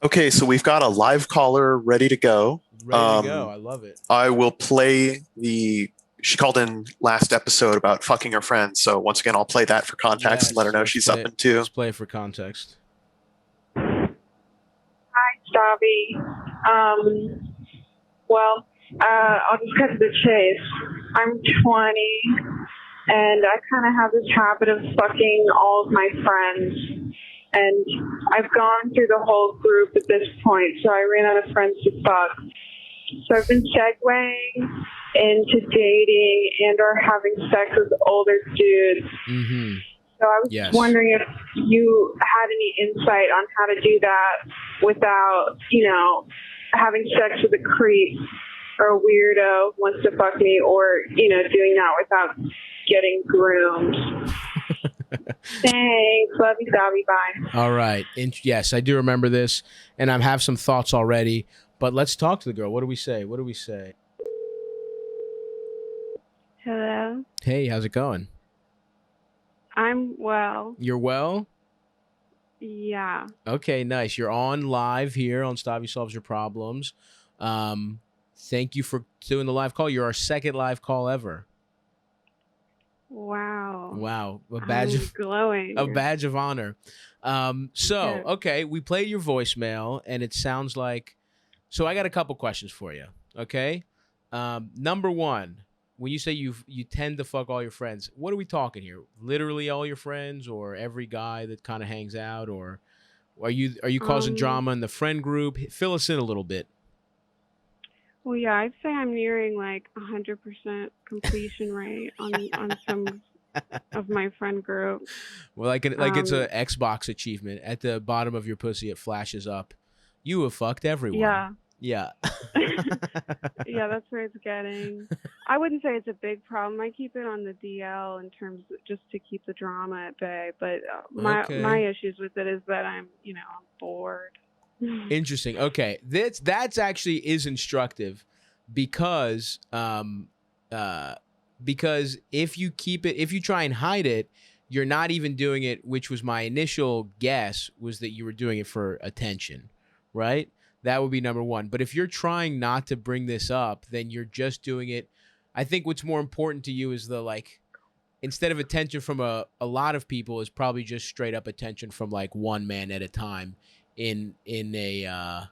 Okay, so we've got a live caller ready to go. Ready to go. I love it. I will play the. She called in last episode about fucking her friends. So once again, I'll play that for context and let her Yes, know she's up in two. let's play it for context. Hi, Stavvy. Well, I'll just cut to the chase. I'm 20, and I kind of have this habit of fucking all of my friends. And I've gone through the whole group at this point, so I ran out of friends to fuck. So I've been segueing into dating and or having sex with older dudes. Mm-hmm. So I was Yes. just wondering if you had any insight on how to do that without, having sex with a creep or a weirdo who wants to fuck me, or, doing that without getting groomed. Thanks. Love you, Stavvy. Bye. All right. Yes, I do remember this, and I have some thoughts already. But let's talk to the girl. What do we say? Hello. Hey, how's it going? I'm well. You're well? Yeah. Okay, nice. You're on live here on Stavvy Solves Your Problems. Thank you for doing the live call. You're our second live call ever. Wow. I'm glowing. A badge of honor. Good. Okay, we played your voicemail, and it sounds like. So I got a couple questions for you. Okay, number one, when you say you tend to fuck all your friends, what are we talking here? Literally all your friends, or every guy that kind of hangs out, or are you causing drama in the friend group? Fill us in a little bit. Well, yeah, I'd say I'm nearing like 100% completion rate on some of my friend group. Well, like it's a Xbox achievement at the bottom of your pussy. It flashes up. You have fucked everyone. Yeah. Yeah. Yeah, that's where it's getting. I wouldn't say it's a big problem. I keep it on the DL in terms of just to keep the drama at bay. But my issues with it is that I'm bored. Interesting. Okay, that's actually is instructive because if you try and hide it, you're not even doing it, which was my initial guess, was that you were doing it for attention, right? That would be number one. But if you're trying not to bring this up, then you're just doing it. I think what's more important to you is instead of attention from a lot of people, is probably just straight up attention from like one man at a time in a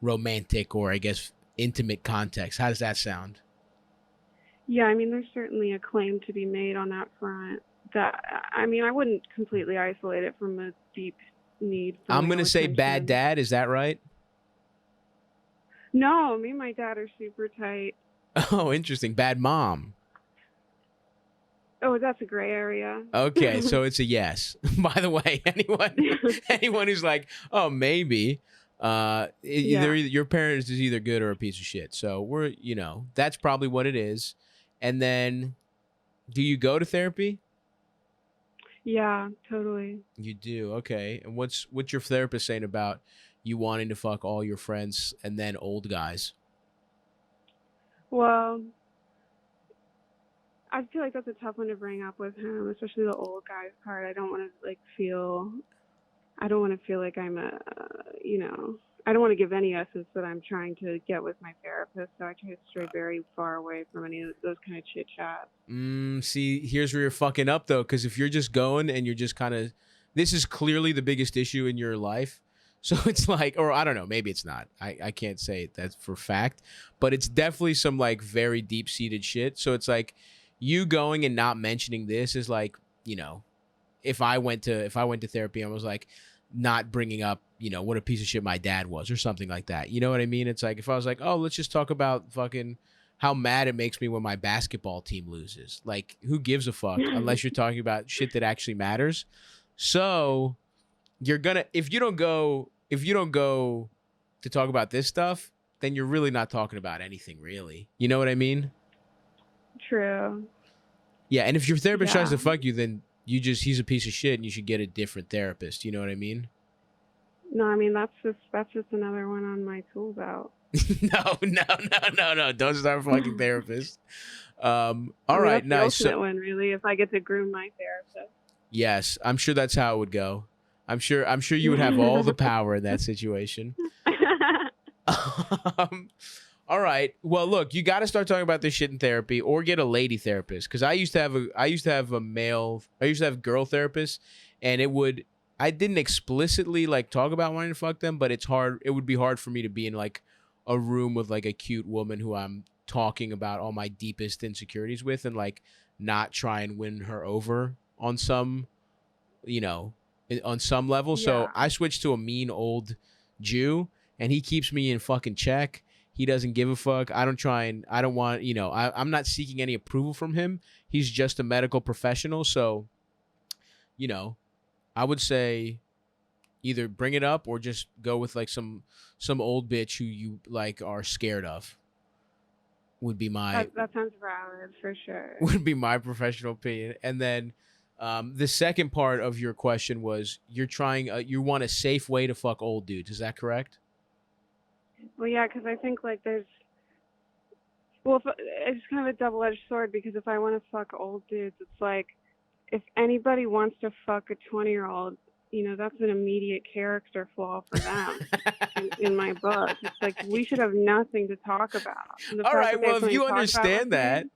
romantic, or I guess intimate context. How does that sound? Yeah, I mean, there's certainly a claim to be made on that front. I wouldn't completely isolate it from a deep need for I'm male gonna say attention. bad dad. Is that right? No, me and my dad are super tight. Oh, interesting. Bad mom. Oh, that's a gray area. Okay, so it's a yes. By the way, anyone who's like, oh, maybe, your parents is either good or a piece of shit. So that's probably what it is. And then, do you go to therapy? Yeah, totally. You do. Okay. And what's your therapist saying about you wanting to fuck all your friends and then old guys? Well, I feel like that's a tough one to bring up with him, especially the old guys part. I don't want to feel like I'm I don't want to give any essence that I'm trying to get with my therapist. So I try to stray very far away from any of those kind of chit chats. See, here's where you're fucking up though, because if you're just going and you're just kind of, this is clearly the biggest issue in your life. So it's like, or I don't know, maybe it's not. I can't say that for fact, but it's definitely some like very deep seated shit. So it's like, you going and not mentioning this is like, if I went to therapy and was like not bringing up, what a piece of shit my dad was or something like that. You know what I mean? It's like if I was like, oh, let's just talk about fucking how mad it makes me when my basketball team loses. Like, who gives a fuck unless you're talking about shit that actually matters. So you're gonna, if you don't go to talk about this stuff, then you're really not talking about anything really. You know what I mean? True. Yeah, and if your therapist tries to fuck you, then he's a piece of shit and you should get a different therapist. You know what I mean? No, I mean, that's just another one on my tool belt. No. Don't start fucking therapist. All right, that's nice. The ultimate one, really, if I get to groom my therapist. Yes, I'm sure that's how it would go. I'm sure you would have all the power in that situation. All right. Well, look, you got to start talking about this shit in therapy, or get a lady therapist. Because I used to have a girl therapist, and I didn't explicitly like talk about wanting to fuck them, but it's hard. It would be hard for me to be in like a room with like a cute woman who I'm talking about all my deepest insecurities with, and like not try and win her over on some, on some level. Yeah. So I switched to a mean old Jew, and he keeps me in fucking check. He doesn't give a fuck. I don't want, I'm not seeking any approval from him. He's just a medical professional. So, I would say either bring it up or just go with like some old bitch who you like are scared of. Would be my that sounds valid for sure. would be my professional opinion. And then the second part of your question was you want a safe way to fuck old dudes. Is that correct? Well, yeah, because I think like it's kind of a double-edged sword, because if I want to fuck old dudes, it's like if anybody wants to fuck a 20-year-old, that's an immediate character flaw for them in my book. It's like we should have nothing to talk about. All right, well, if you understand that,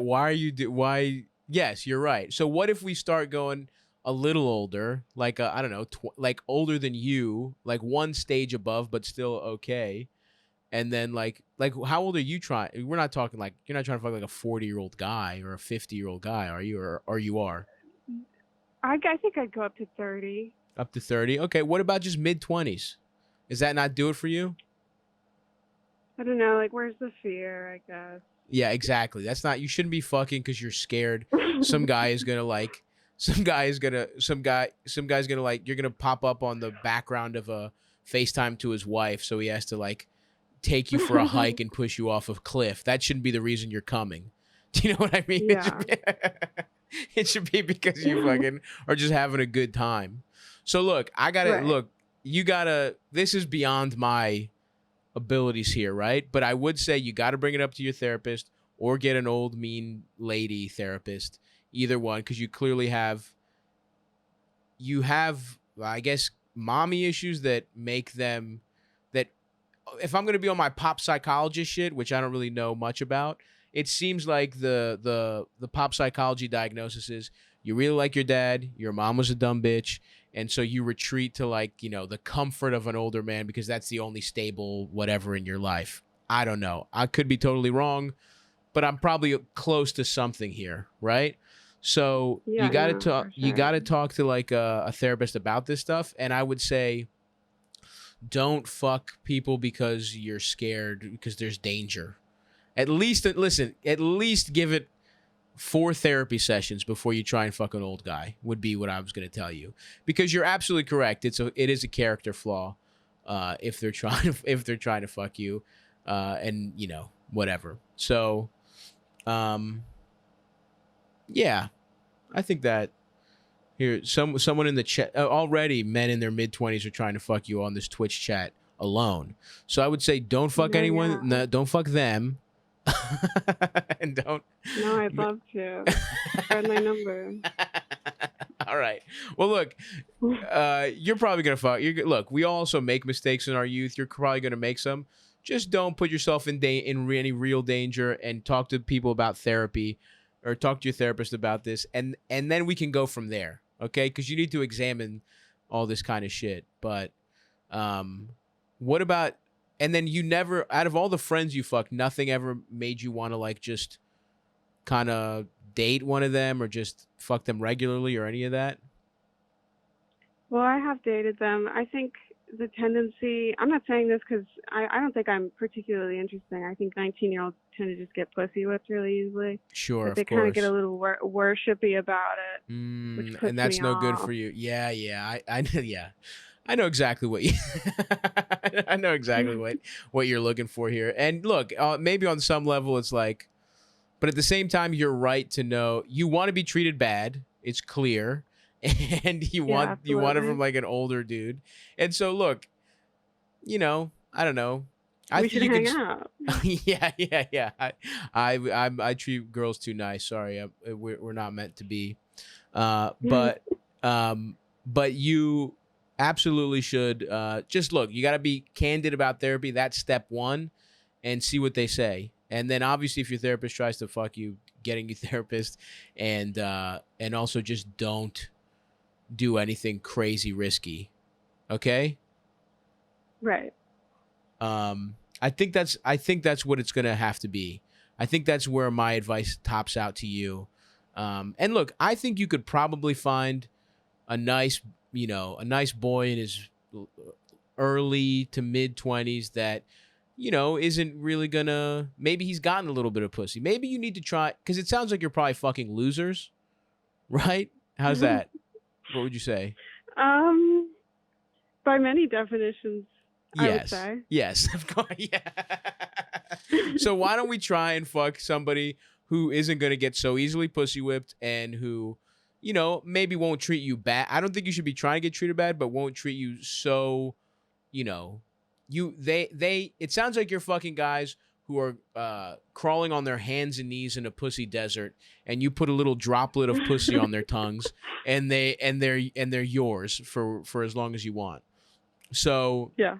why? Yes, you're right. So what if we start going a little older, like I don't know, like older than you, like one stage above, but still okay. And then like how old are you trying? We're not talking like you're not trying to fuck like a 40-year-old guy or a 50-year-old guy, are you? Or you are? I think I'd go up to 30. Up to 30. Okay. What about just mid-20s? Does that not do it for you? I don't know. Like, where's the fear? I guess. Yeah, exactly. That's not. You shouldn't be fucking because you're scared. Some guy's gonna like. You're gonna pop up on the background of a FaceTime to his wife, so he has to like take you for a hike and push you off a cliff. That shouldn't be the reason you're coming. Do you know what I mean? Yeah. It should be because you fucking are just having a good time. So look, this is beyond my abilities here, right? But I would say you got to bring it up to your therapist or get an old mean lady therapist. Either one, because you clearly have, I guess, mommy issues that make them, that if I'm going to be on my pop psychologist shit, which I don't really know much about, it seems like the pop psychology diagnosis is you really like your dad, your mom was a dumb bitch, and so you retreat to like, the comfort of an older man because that's the only stable whatever in your life. I don't know. I could be totally wrong, but I'm probably close to something here, right? So Yeah, you got to no, talk. for You sure. got to talk to like a therapist about this stuff. And I would say, don't fuck people because you're scared because there's danger. At least give it 4 therapy sessions before you try and fuck an old guy. Would be what I was going to tell you, because you're absolutely correct. It is a character flaw if they're trying to fuck you, and whatever. So, yeah, I think that here someone in the chat already, men in their mid-20s are trying to fuck you on this Twitch chat alone. So I would say don't fuck anyone. Yeah. No, don't fuck them. And don't. No, I'd love to. Spread my number. All right. Well, look, you're probably gonna fuck. Look, we also make mistakes in our youth. You're probably gonna make some. Just don't put yourself in any real danger, and talk to people about therapy, or talk to your therapist about this, and then we can go from there, okay? Because you need to examine all this kind of shit. But what about, and then you never, out of all the friends you fucked, nothing ever made you want to like just kind of date one of them or just fuck them regularly or any of that? Well, I have dated them. I think the tendency, I'm not saying this because I don't think I'm particularly interesting. I think 19-year-olds tend to just get pussy whipped really easily. Sure, But they of kind of course. get a little worshipy about it. Which puts And that's me no good off. for you. Yeah, yeah. I know exactly what you. I know exactly what you're looking for here. And look, maybe on some level it's like, but at the same time, you're right to know you want to be treated bad. It's clear, and you want it absolutely. from like an older dude. And so look, I don't know. I We think should you hang can. out. Yeah. I treat girls too nice. Sorry, we're not meant to be. But But you absolutely should just look. You got to be candid about therapy. That's step one, and see what they say. And then obviously, if your therapist tries to fuck you, getting your therapist, and also just don't do anything crazy risky. Okay. Right. I think that's what it's gonna have to be. I think that's where my advice tops out to you. And look, I think you could probably find a nice boy in his early to mid 20s that, isn't really gonna. Maybe he's gotten a little bit of pussy. Maybe you need to try, because it sounds like you're probably fucking losers, right? How's that? What would you say? By many definitions, I would Yes. say. Yes, of course. Yeah. So why don't we try and fuck somebody who isn't going to get so easily pussy whipped and who, maybe won't treat you bad. I don't think you should be trying to get treated bad, but won't treat you so, it sounds like you're fucking guys who are crawling on their hands and knees in a pussy desert, and you put a little droplet of pussy on their tongues, and they're yours for as long as you want. So Yeah.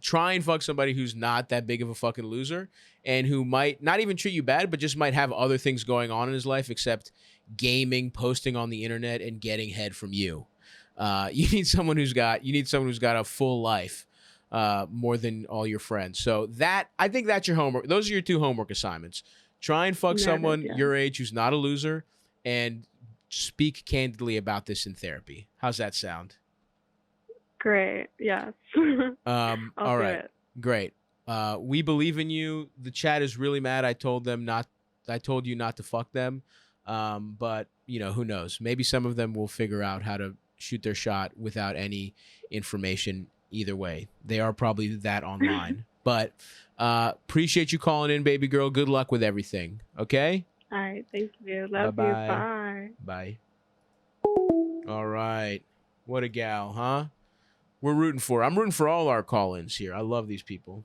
Try and fuck somebody who's not that big of a fucking loser, and who might not even treat you bad, but just might have other things going on in his life except gaming, posting on the internet, and getting head from you. You need someone who's got a full life, more than all your friends. So I think that's your homework. Those are your 2 homework assignments. Try and fuck someone your age who's not a loser, and speak candidly about this in therapy. How's that sound? Great. Yes. All right. It. Great. We believe in you. The chat is really mad. I told you not to fuck them. But who knows? Maybe some of them will figure out how to shoot their shot without any information either way. They are probably that online. But appreciate you calling in, baby girl. Good luck with everything. Okay? All right. Thank you. Love Bye-bye. you. Bye. Bye. All right. What a gal, huh? I'm rooting for all our call-ins here. I love these people.